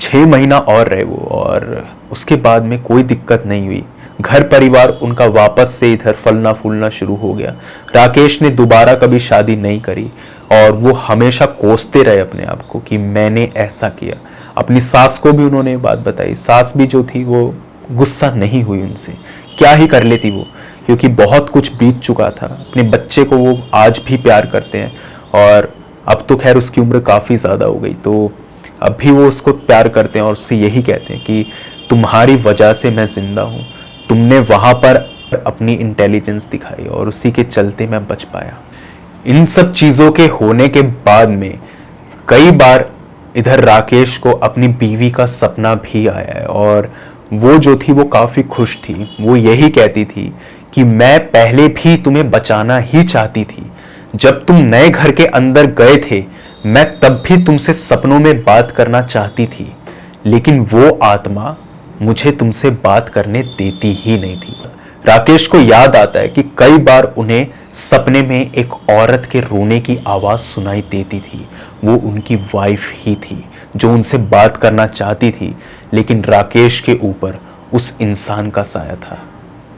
6 महीना और रहे वो, और उसके बाद में कोई दिक्कत नहीं हुई। घर परिवार उनका वापस से इधर फलना फूलना शुरू हो गया। राकेश ने दोबारा कभी शादी नहीं करी और वो हमेशा कोसते रहे अपने आप को कि मैंने ऐसा किया। अपनी सास को भी उन्होंने बात बताई। सास भी जो थी वो गुस्सा नहीं हुई उनसे, क्या ही कर लेती वो, क्योंकि बहुत कुछ बीत चुका था। अपने बच्चे को वो आज भी प्यार करते हैं और अब तो खैर उसकी उम्र काफ़ी ज़्यादा हो गई, तो अब भी वो उसको प्यार करते हैं और उससे यही कहते हैं कि तुम्हारी वजह से मैं ज़िंदा हूँ, तुमने वहाँ पर अपनी इंटेलिजेंस दिखाई और उसी के चलते मैं बच पाया। इन सब चीज़ों के होने के बाद में कई बार इधर राकेश को अपनी बीवी का सपना भी आया है और वो जो थी वो काफ़ी खुश थी। वो यही कहती थी कि मैं पहले भी तुम्हें बचाना ही चाहती थी। जब तुम नए घर के अंदर गए थे मैं तब भी तुमसे सपनों में बात करना चाहती थी, लेकिन वो आत्मा मुझे तुमसे बात करने देती ही नहीं थी। राकेश को याद आता है कि कई बार उन्हें सपने में एक औरत के रोने की आवाज़ सुनाई देती थी। वो उनकी वाइफ ही थी जो उनसे बात करना चाहती थी, लेकिन राकेश के ऊपर उस इंसान का साया था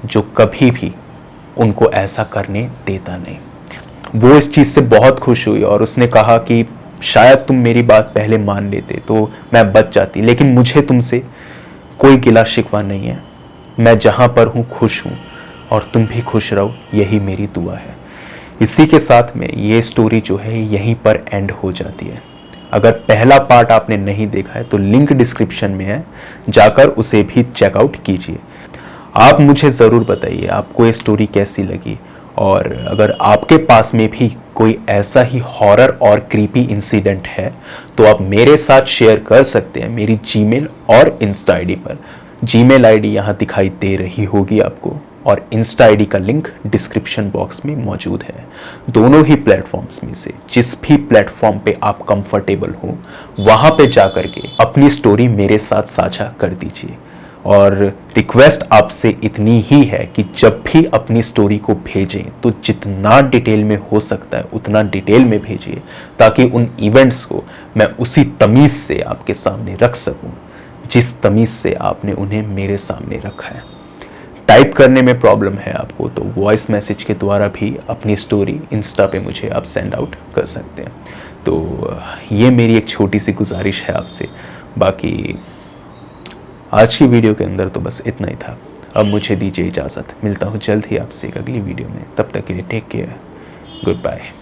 जो कभी भी उनको ऐसा करने देता नहीं। वो इस चीज़ से बहुत खुश हुई और उसने कहा कि शायद तुम मेरी बात पहले मान लेते तो मैं बच जाती, लेकिन मुझे तुमसे कोई गिला शिकवा नहीं है। मैं जहाँ पर हूँ खुश हूँ और तुम भी खुश रहो, यही मेरी दुआ है। इसी के साथ में ये स्टोरी जो है यहीं पर एंड हो जाती है। अगर पहला पार्ट आपने नहीं देखा है तो लिंक डिस्क्रिप्शन में है, जाकर उसे भी चेकआउट कीजिए। आप मुझे ज़रूर बताइए आपको ये स्टोरी कैसी लगी और अगर आपके पास में भी कोई ऐसा ही हॉरर और क्रीपी इंसिडेंट है तो आप मेरे साथ शेयर कर सकते हैं मेरी जीमेल और इंस्टा आईडी पर। जीमेल आईडी यहाँ दिखाई दे रही होगी आपको और इंस्टा आईडी का लिंक डिस्क्रिप्शन बॉक्स में मौजूद है। दोनों ही प्लेटफॉर्म्स में से जिस भी प्लेटफॉर्म पे आप कंफर्टेबल हो वहाँ पे जाकर के अपनी स्टोरी मेरे साथ साझा कर दीजिए। और रिक्वेस्ट आपसे इतनी ही है कि जब भी अपनी स्टोरी को भेजें तो जितना डिटेल में हो सकता है उतना डिटेल में भेजिए, ताकि उन इवेंट्स को मैं उसी तमीज़ से आपके सामने रख सकूं जिस तमीज़ से आपने उन्हें मेरे सामने रखा है। टाइप करने में प्रॉब्लम है आपको तो वॉइस मैसेज के द्वारा भी अपनी स्टोरी इंस्टा पे मुझे आप सेंड आउट कर सकते हैं। तो ये मेरी एक छोटी सी गुजारिश है आपसे। बाकी आज की वीडियो के अंदर तो बस इतना ही था। अब मुझे दीजिए इजाज़त, मिलता हूँ जल्द ही आपसे एक अगली वीडियो में। तब तक के लिए टेक केयर, गुड बाय।